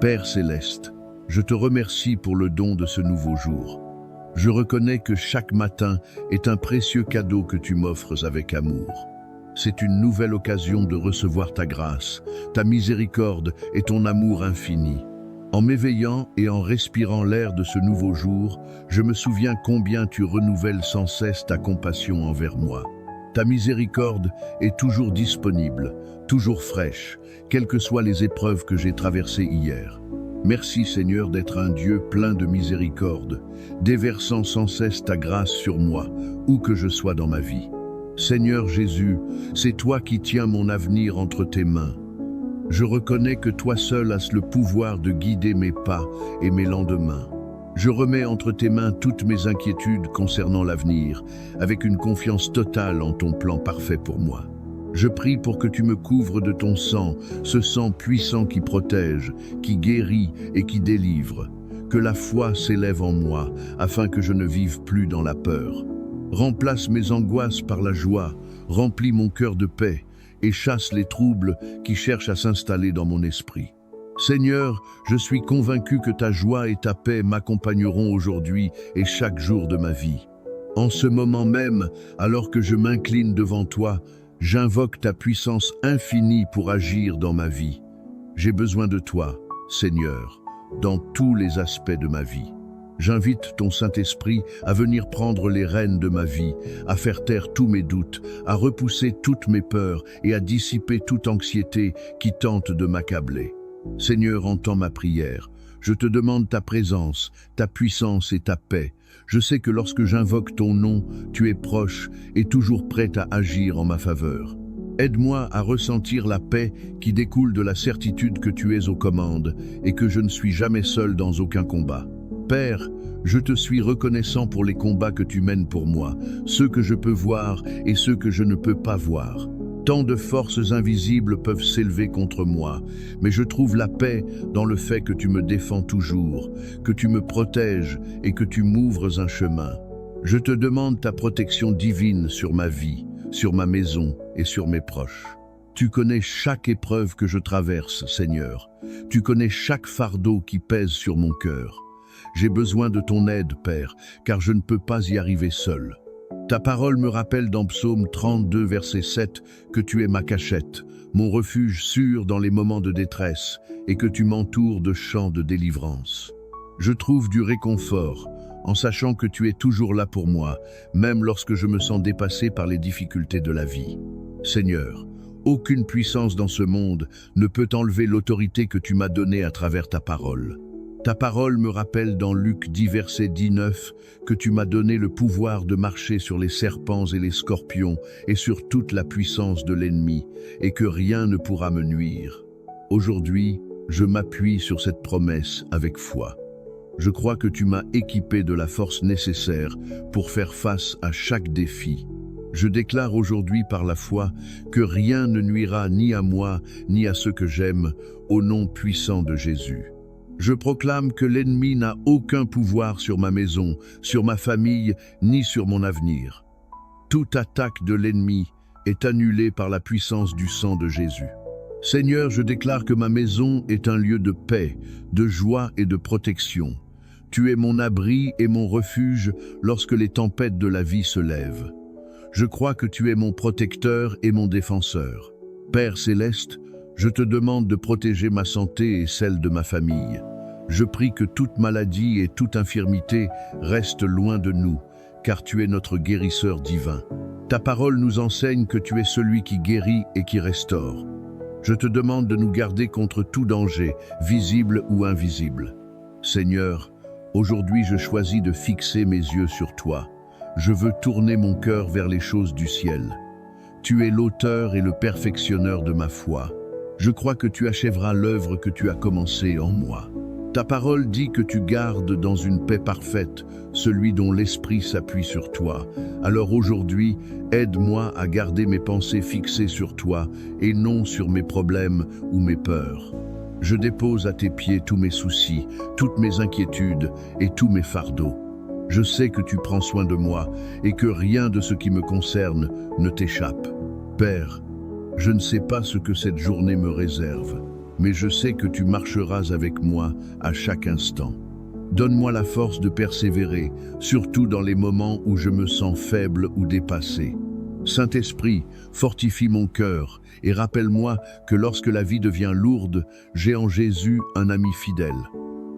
Père céleste, je te remercie pour le don de ce nouveau jour. Je reconnais que chaque matin est un précieux cadeau que tu m'offres avec amour. C'est une nouvelle occasion de recevoir ta grâce, ta miséricorde et ton amour infini. En m'éveillant et en respirant l'air de ce nouveau jour, je me souviens combien tu renouvelles sans cesse ta compassion envers moi. Ta miséricorde est toujours disponible, toujours fraîche, quelles que soient les épreuves que j'ai traversées hier. Merci Seigneur d'être un Dieu plein de miséricorde, déversant sans cesse ta grâce sur moi, où que je sois dans ma vie. Seigneur Jésus, c'est toi qui tiens mon avenir entre tes mains. Je reconnais que toi seul as le pouvoir de guider mes pas et mes lendemains. Je remets entre tes mains toutes mes inquiétudes concernant l'avenir, avec une confiance totale en ton plan parfait pour moi. Je prie pour que tu me couvres de ton sang, ce sang puissant qui protège, qui guérit et qui délivre. Que la foi s'élève en moi, afin que je ne vive plus dans la peur. Remplace mes angoisses par la joie, remplis mon cœur de paix et chasse les troubles qui cherchent à s'installer dans mon esprit. Seigneur, je suis convaincu que ta joie et ta paix m'accompagneront aujourd'hui et chaque jour de ma vie. En ce moment même, alors que je m'incline devant toi, j'invoque ta puissance infinie pour agir dans ma vie. J'ai besoin de toi, Seigneur, dans tous les aspects de ma vie. J'invite ton Saint-Esprit à venir prendre les rênes de ma vie, à faire taire tous mes doutes, à repousser toutes mes peurs et à dissiper toute anxiété qui tente de m'accabler. Seigneur, entends ma prière. Je te demande ta présence, ta puissance et ta paix. Je sais que lorsque j'invoque ton nom, tu es proche et toujours prêt à agir en ma faveur. Aide-moi à ressentir la paix qui découle de la certitude que tu es aux commandes et que je ne suis jamais seul dans aucun combat. Père, je te suis reconnaissant pour les combats que tu mènes pour moi, ceux que je peux voir et ceux que je ne peux pas voir. Tant de forces invisibles peuvent s'élever contre moi, mais je trouve la paix dans le fait que tu me défends toujours, que tu me protèges et que tu m'ouvres un chemin. Je te demande ta protection divine sur ma vie, sur ma maison et sur mes proches. Tu connais chaque épreuve que je traverse, Seigneur. Tu connais chaque fardeau qui pèse sur mon cœur. J'ai besoin de ton aide, Père, car je ne peux pas y arriver seul. Ta parole me rappelle dans Psaume 32, verset 7, que tu es ma cachette, mon refuge sûr dans les moments de détresse, et que tu m'entoures de chants de délivrance. Je trouve du réconfort, en sachant que tu es toujours là pour moi, même lorsque je me sens dépassé par les difficultés de la vie. Seigneur, aucune puissance dans ce monde ne peut enlever l'autorité que tu m'as donnée à travers ta parole. Ta parole me rappelle dans Luc 10, verset 19, que tu m'as donné le pouvoir de marcher sur les serpents et les scorpions et sur toute la puissance de l'ennemi, et que rien ne pourra me nuire. Aujourd'hui, je m'appuie sur cette promesse avec foi. Je crois que tu m'as équipé de la force nécessaire pour faire face à chaque défi. Je déclare aujourd'hui par la foi que rien ne nuira ni à moi ni à ceux que j'aime, au nom puissant de Jésus. Je proclame que l'ennemi n'a aucun pouvoir sur ma maison, sur ma famille, ni sur mon avenir. Toute attaque de l'ennemi est annulée par la puissance du sang de Jésus. Seigneur, je déclare que ma maison est un lieu de paix, de joie et de protection. Tu es mon abri et mon refuge lorsque les tempêtes de la vie se lèvent. Je crois que tu es mon protecteur et mon défenseur. Père céleste, je te demande de protéger ma santé et celle de ma famille. Je prie que toute maladie et toute infirmité restent loin de nous, car tu es notre guérisseur divin. Ta parole nous enseigne que tu es celui qui guérit et qui restaure. Je te demande de nous garder contre tout danger, visible ou invisible. Seigneur, aujourd'hui je choisis de fixer mes yeux sur toi. Je veux tourner mon cœur vers les choses du ciel. Tu es l'auteur et le perfectionneur de ma foi. Je crois que tu achèveras l'œuvre que tu as commencée en moi. Ta parole dit que tu gardes dans une paix parfaite celui dont l'esprit s'appuie sur toi. Alors aujourd'hui, aide-moi à garder mes pensées fixées sur toi et non sur mes problèmes ou mes peurs. Je dépose à tes pieds tous mes soucis, toutes mes inquiétudes et tous mes fardeaux. Je sais que tu prends soin de moi et que rien de ce qui me concerne ne t'échappe. Père, je ne sais pas ce que cette journée me réserve, mais je sais que tu marcheras avec moi à chaque instant. Donne-moi la force de persévérer, surtout dans les moments où je me sens faible ou dépassé. Saint-Esprit, fortifie mon cœur et rappelle-moi que lorsque la vie devient lourde, j'ai en Jésus un ami fidèle.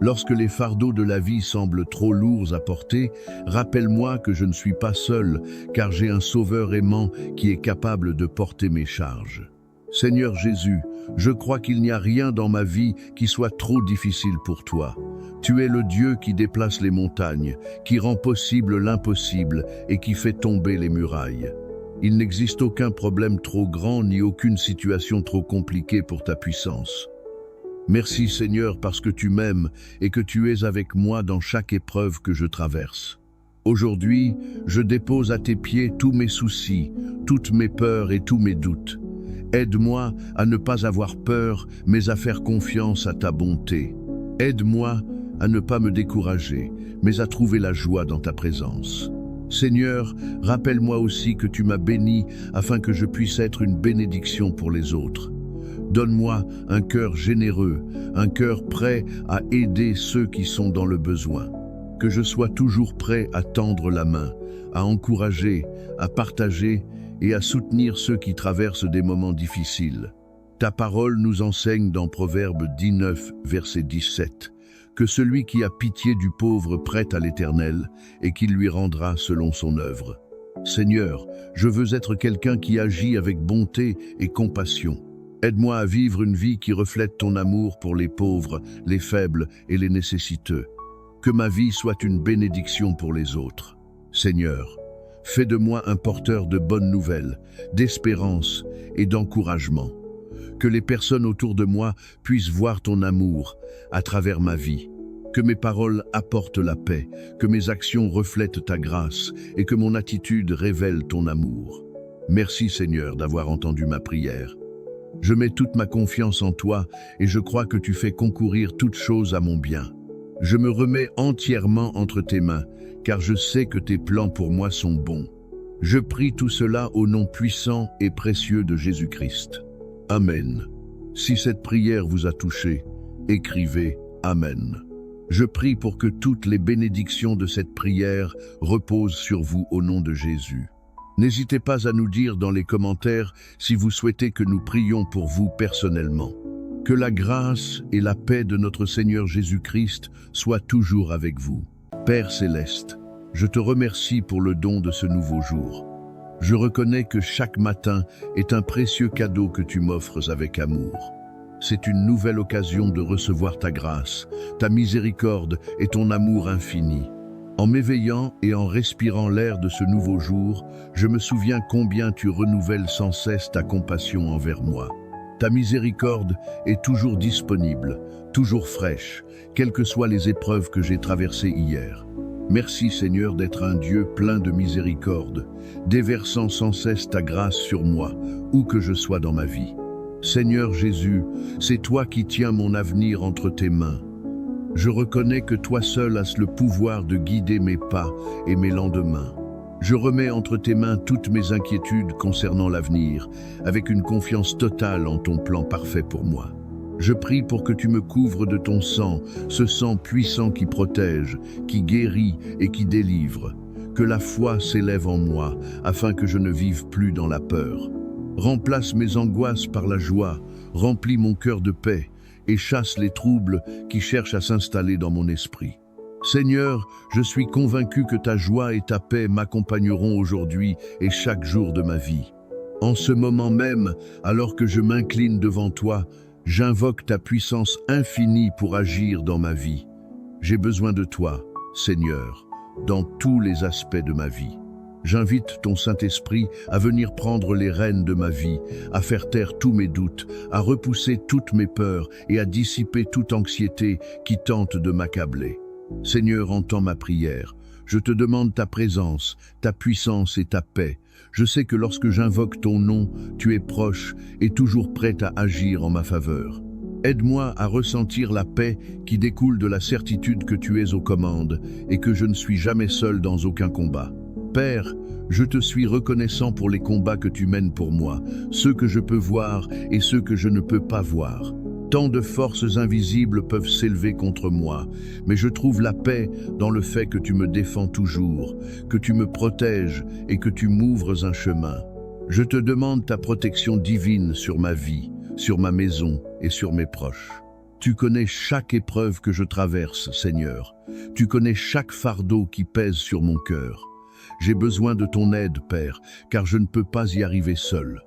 Lorsque les fardeaux de la vie semblent trop lourds à porter, rappelle-moi que je ne suis pas seul, car j'ai un Sauveur aimant qui est capable de porter mes charges. Seigneur Jésus, je crois qu'il n'y a rien dans ma vie qui soit trop difficile pour toi. Tu es le Dieu qui déplace les montagnes, qui rend possible l'impossible et qui fait tomber les murailles. Il n'existe aucun problème trop grand ni aucune situation trop compliquée pour ta puissance. Merci Seigneur parce que tu m'aimes et que tu es avec moi dans chaque épreuve que je traverse. Aujourd'hui, je dépose à tes pieds tous mes soucis, toutes mes peurs et tous mes doutes. Aide-moi à ne pas avoir peur, mais à faire confiance à ta bonté. Aide-moi à ne pas me décourager, mais à trouver la joie dans ta présence. Seigneur, rappelle-moi aussi que tu m'as béni afin que je puisse être une bénédiction pour les autres. Donne-moi un cœur généreux, un cœur prêt à aider ceux qui sont dans le besoin. Que je sois toujours prêt à tendre la main, à encourager, à partager et à soutenir ceux qui traversent des moments difficiles. Ta parole nous enseigne dans Proverbe 19, verset 17, que celui qui a pitié du pauvre prête à l'Éternel et qu'il lui rendra selon son œuvre. Seigneur, je veux être quelqu'un qui agit avec bonté et compassion. Aide-moi à vivre une vie qui reflète ton amour pour les pauvres, les faibles et les nécessiteux. Que ma vie soit une bénédiction pour les autres. Seigneur, fais de moi un porteur de bonnes nouvelles, d'espérance et d'encouragement. Que les personnes autour de moi puissent voir ton amour à travers ma vie. Que mes paroles apportent la paix, que mes actions reflètent ta grâce et que mon attitude révèle ton amour. Merci Seigneur d'avoir entendu ma prière. Je mets toute ma confiance en toi et je crois que tu fais concourir toutes choses à mon bien. Je me remets entièrement entre tes mains, car je sais que tes plans pour moi sont bons. Je prie tout cela au nom puissant et précieux de Jésus-Christ. Amen. Si cette prière vous a touché, écrivez Amen. Je prie pour que toutes les bénédictions de cette prière reposent sur vous au nom de Jésus. N'hésitez pas à nous dire dans les commentaires si vous souhaitez que nous prions pour vous personnellement. Que la grâce et la paix de notre Seigneur Jésus-Christ soient toujours avec vous. Père Céleste, je te remercie pour le don de ce nouveau jour. Je reconnais que chaque matin est un précieux cadeau que tu m'offres avec amour. C'est une nouvelle occasion de recevoir ta grâce, ta miséricorde et ton amour infini. En m'éveillant et en respirant l'air de ce nouveau jour, je me souviens combien tu renouvelles sans cesse ta compassion envers moi. Ta miséricorde est toujours disponible, toujours fraîche, quelles que soient les épreuves que j'ai traversées hier. Merci Seigneur d'être un Dieu plein de miséricorde, déversant sans cesse ta grâce sur moi, où que je sois dans ma vie. Seigneur Jésus, c'est toi qui tiens mon avenir entre tes mains. Je reconnais que toi seul as le pouvoir de guider mes pas et mes lendemains. Je remets entre tes mains toutes mes inquiétudes concernant l'avenir, avec une confiance totale en ton plan parfait pour moi. Je prie pour que tu me couvres de ton sang, ce sang puissant qui protège, qui guérit et qui délivre. Que la foi s'élève en moi, afin que je ne vive plus dans la peur. Remplace mes angoisses par la joie, remplis mon cœur de paix et chasse les troubles qui cherchent à s'installer dans mon esprit. Seigneur, je suis convaincu que ta joie et ta paix m'accompagneront aujourd'hui et chaque jour de ma vie. En ce moment même, alors que je m'incline devant toi, j'invoque ta puissance infinie pour agir dans ma vie. J'ai besoin de toi, Seigneur, dans tous les aspects de ma vie. J'invite ton Saint-Esprit à venir prendre les rênes de ma vie, à faire taire tous mes doutes, à repousser toutes mes peurs et à dissiper toute anxiété qui tente de m'accabler. Seigneur, entends ma prière. Je te demande ta présence, ta puissance et ta paix. Je sais que lorsque j'invoque ton nom, tu es proche et toujours prêt à agir en ma faveur. Aide-moi à ressentir la paix qui découle de la certitude que tu es aux commandes et que je ne suis jamais seul dans aucun combat. Père, je te suis reconnaissant pour les combats que tu mènes pour moi, ceux que je peux voir et ceux que je ne peux pas voir. Tant de forces invisibles peuvent s'élever contre moi, mais je trouve la paix dans le fait que tu me défends toujours, que tu me protèges et que tu m'ouvres un chemin. Je te demande ta protection divine sur ma vie, sur ma maison et sur mes proches. Tu connais chaque épreuve que je traverse, Seigneur. Tu connais chaque fardeau qui pèse sur mon cœur. J'ai besoin de ton aide, Père, car je ne peux pas y arriver seul.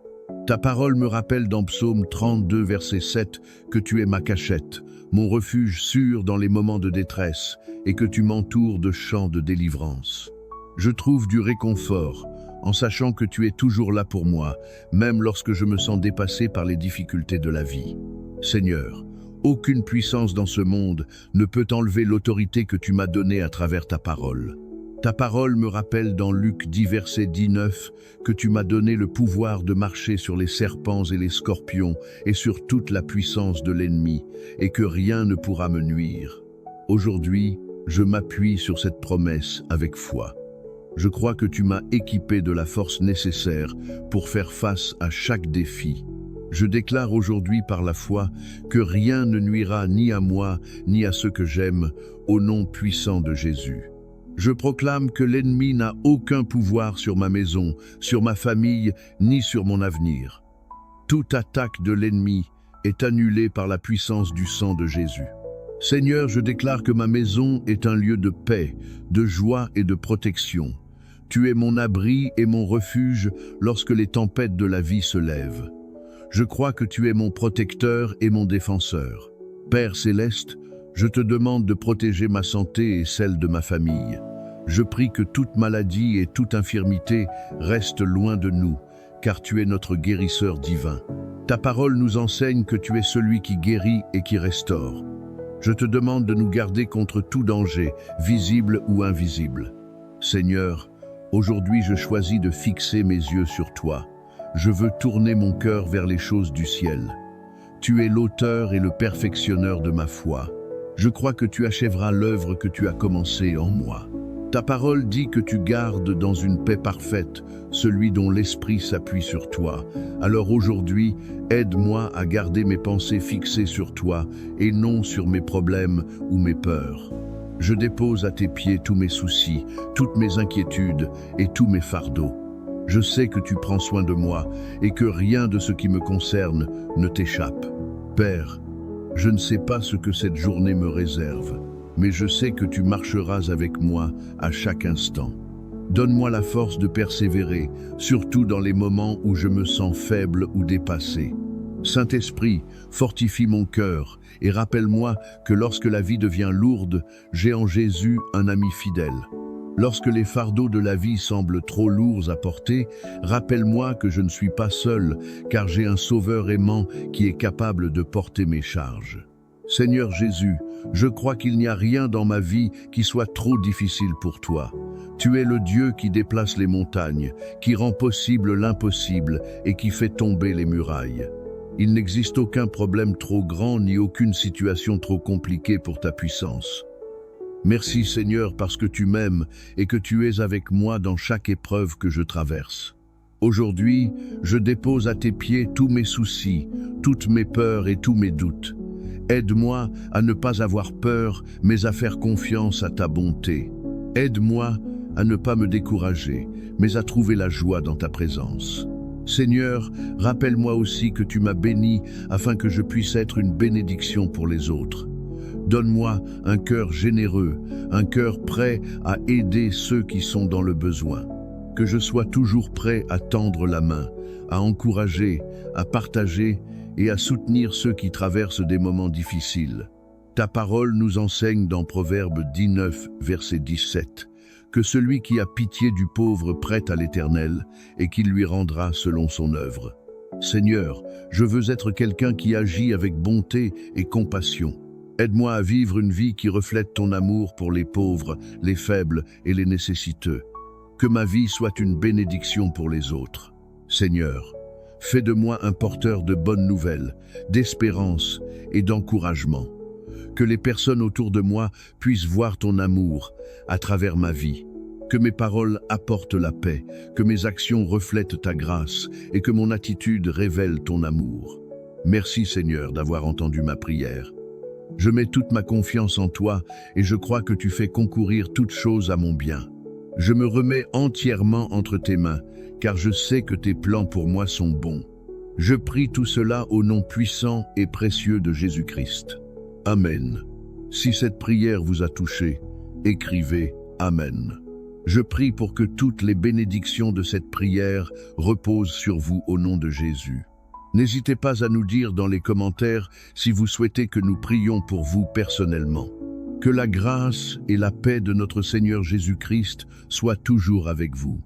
Ta parole me rappelle dans Psaume 32, verset 7, que tu es ma cachette, mon refuge sûr dans les moments de détresse, et que tu m'entoures de chants de délivrance. Je trouve du réconfort en sachant que tu es toujours là pour moi, même lorsque je me sens dépassé par les difficultés de la vie. Seigneur, aucune puissance dans ce monde ne peut enlever l'autorité que tu m'as donnée à travers ta parole. Ta parole me rappelle dans Luc 10, verset 19, que tu m'as donné le pouvoir de marcher sur les serpents et les scorpions et sur toute la puissance de l'ennemi, et que rien ne pourra me nuire. Aujourd'hui, je m'appuie sur cette promesse avec foi. Je crois que tu m'as équipé de la force nécessaire pour faire face à chaque défi. Je déclare aujourd'hui par la foi que rien ne nuira ni à moi ni à ceux que j'aime, au nom puissant de Jésus. Je proclame que l'ennemi n'a aucun pouvoir sur ma maison, sur ma famille, ni sur mon avenir. Toute attaque de l'ennemi est annulée par la puissance du sang de Jésus. Seigneur, je déclare que ma maison est un lieu de paix, de joie et de protection. Tu es mon abri et mon refuge lorsque les tempêtes de la vie se lèvent. Je crois que tu es mon protecteur et mon défenseur. Père céleste, je te demande de protéger ma santé et celle de ma famille. Je prie que toute maladie et toute infirmité restent loin de nous, car tu es notre guérisseur divin. Ta parole nous enseigne que tu es celui qui guérit et qui restaure. Je te demande de nous garder contre tout danger, visible ou invisible. Seigneur, aujourd'hui je choisis de fixer mes yeux sur toi. Je veux tourner mon cœur vers les choses du ciel. Tu es l'auteur et le perfectionneur de ma foi. Je crois que tu achèveras l'œuvre que tu as commencée en moi. Ta parole dit que tu gardes dans une paix parfaite celui dont l'esprit s'appuie sur toi. Alors aujourd'hui, aide-moi à garder mes pensées fixées sur toi et non sur mes problèmes ou mes peurs. Je dépose à tes pieds tous mes soucis, toutes mes inquiétudes et tous mes fardeaux. Je sais que tu prends soin de moi et que rien de ce qui me concerne ne t'échappe. Père, je ne sais pas ce que cette journée me réserve, mais je sais que tu marcheras avec moi à chaque instant. Donne-moi la force de persévérer, surtout dans les moments où je me sens faible ou dépassé. Saint-Esprit, fortifie mon cœur et rappelle-moi que lorsque la vie devient lourde, j'ai en Jésus un ami fidèle. Lorsque les fardeaux de la vie semblent trop lourds à porter, rappelle-moi que je ne suis pas seul, car j'ai un Sauveur aimant qui est capable de porter mes charges. Seigneur Jésus, je crois qu'il n'y a rien dans ma vie qui soit trop difficile pour toi. Tu es le Dieu qui déplace les montagnes, qui rend possible l'impossible et qui fait tomber les murailles. Il n'existe aucun problème trop grand ni aucune situation trop compliquée pour ta puissance. Merci Seigneur parce que tu m'aimes et que tu es avec moi dans chaque épreuve que je traverse. Aujourd'hui, je dépose à tes pieds tous mes soucis, toutes mes peurs et tous mes doutes. Aide-moi à ne pas avoir peur, mais à faire confiance à ta bonté. Aide-moi à ne pas me décourager, mais à trouver la joie dans ta présence. Seigneur, rappelle-moi aussi que tu m'as béni afin que je puisse être une bénédiction pour les autres. Donne-moi un cœur généreux, un cœur prêt à aider ceux qui sont dans le besoin. Que je sois toujours prêt à tendre la main, à encourager, à partager et à soutenir ceux qui traversent des moments difficiles. Ta parole nous enseigne dans Proverbe 19, verset 17, que celui qui a pitié du pauvre prête à l'Éternel et qu'il lui rendra selon son œuvre. Seigneur, je veux être quelqu'un qui agit avec bonté et compassion. Aide-moi à vivre une vie qui reflète ton amour pour les pauvres, les faibles et les nécessiteux. Que ma vie soit une bénédiction pour les autres. Seigneur, fais de moi un porteur de bonnes nouvelles, d'espérance et d'encouragement. Que les personnes autour de moi puissent voir ton amour à travers ma vie. Que mes paroles apportent la paix, que mes actions reflètent ta grâce et que mon attitude révèle ton amour. Merci Seigneur d'avoir entendu ma prière. Je mets toute ma confiance en toi et je crois que tu fais concourir toutes choses à mon bien. Je me remets entièrement entre tes mains, car je sais que tes plans pour moi sont bons. Je prie tout cela au nom puissant et précieux de Jésus-Christ. Amen. Si cette prière vous a touché, écrivez Amen. Je prie pour que toutes les bénédictions de cette prière reposent sur vous au nom de Jésus. N'hésitez pas à nous dire dans les commentaires si vous souhaitez que nous prions pour vous personnellement. Que la grâce et la paix de notre Seigneur Jésus-Christ soient toujours avec vous.